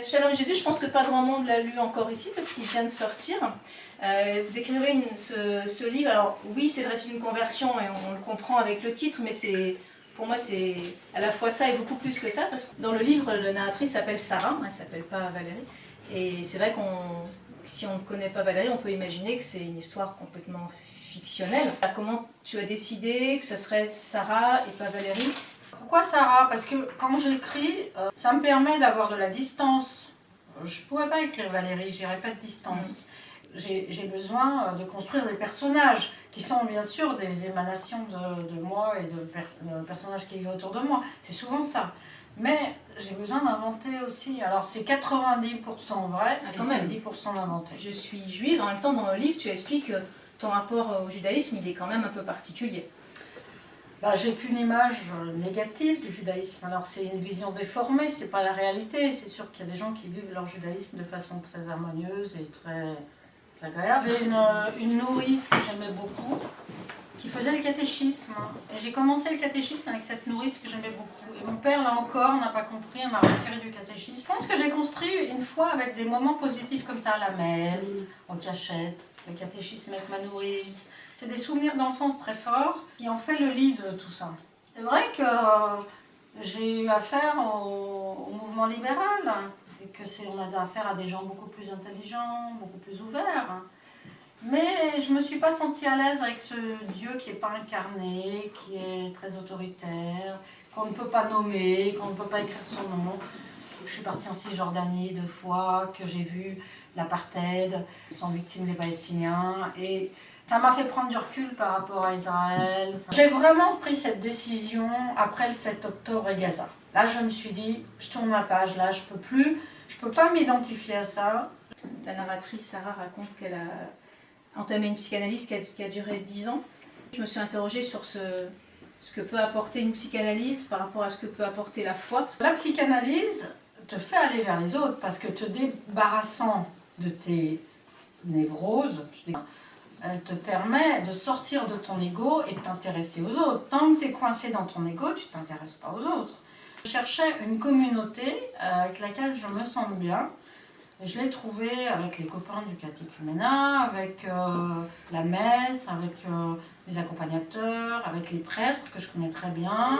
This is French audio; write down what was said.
Shalom Jésus, je pense que pas grand monde l'a lu encore ici parce qu'il vient de sortir. Vous décrivez ce livre, alors oui c'est le récit d'une conversion et on le comprend avec le titre, mais pour moi c'est à la fois ça et beaucoup plus que ça, parce que dans le livre la narratrice s'appelle Sarah, elle ne s'appelle pas Valérie, et c'est vrai si on ne connaît pas Valérie, on peut imaginer que c'est une histoire complètement fictionnelle. Comment tu as décidé que ce serait Sarah et pas Valérie? Pourquoi Sarah? Parce que quand j'écris, ça me permet d'avoir de la distance. Je ne pourrais pas écrire Valérie, je n'irai pas de distance. J'ai besoin de construire des personnages qui sont bien sûr des émanations de moi et de personnages qui vivent autour de moi. C'est souvent ça. Mais j'ai besoin d'inventer aussi. Alors c'est 90% vrai et c'est 10% d'inventé. Je suis juive, en même temps dans le livre tu expliques que ton rapport au judaïsme il est quand même un peu particulier. J'ai qu'une image négative du judaïsme. Alors c'est une vision déformée, c'est pas la réalité. C'est sûr qu'il y a des gens qui vivent leur judaïsme de façon très harmonieuse et très agréable. J'avais une nourrice que j'aimais beaucoup, qui faisait le catéchisme. Et j'ai commencé le catéchisme avec cette nourrice que j'aimais beaucoup. Et mon père, là encore, n'a pas compris, elle m'a retiré du catéchisme. Je pense que j'ai construit une fois avec des moments positifs comme ça, à la messe, en cachette, le catéchisme avec ma nourrice. C'est des souvenirs d'enfance très forts qui ont fait le lit de tout ça. C'est vrai que j'ai eu affaire au mouvement libéral et que on a affaire à des gens beaucoup plus intelligents, beaucoup plus ouverts. Mais je ne me suis pas sentie à l'aise avec ce Dieu qui n'est pas incarné, qui est très autoritaire, qu'on ne peut pas nommer, qu'on ne peut pas écrire son nom. Je suis partie en Cisjordanie 2 fois, que j'ai vu l'apartheid, sont victimes les Palestiniens, et ça m'a fait prendre du recul par rapport à Israël. J'ai vraiment pris cette décision après le 7 octobre et Gaza. Là, je me suis dit, je tourne ma page, là, je peux pas m'identifier à ça. La narratrice Sarah raconte qu'elle a entamé une psychanalyse qui a duré 10 ans. Je me suis interrogée sur ce que peut apporter une psychanalyse par rapport à ce que peut apporter la foi. La psychanalyse te fait aller vers les autres parce que te débarrassant de tes névroses, elle te permet de sortir de ton ego et de t'intéresser aux autres. Tant que tu es coincé dans ton ego, tu ne t'intéresses pas aux autres. Je cherchais une communauté avec laquelle je me sens bien. Et je l'ai trouvée avec les copains du catéchuménat, avec la messe, avec les accompagnateurs, avec les prêtres que je connais très bien.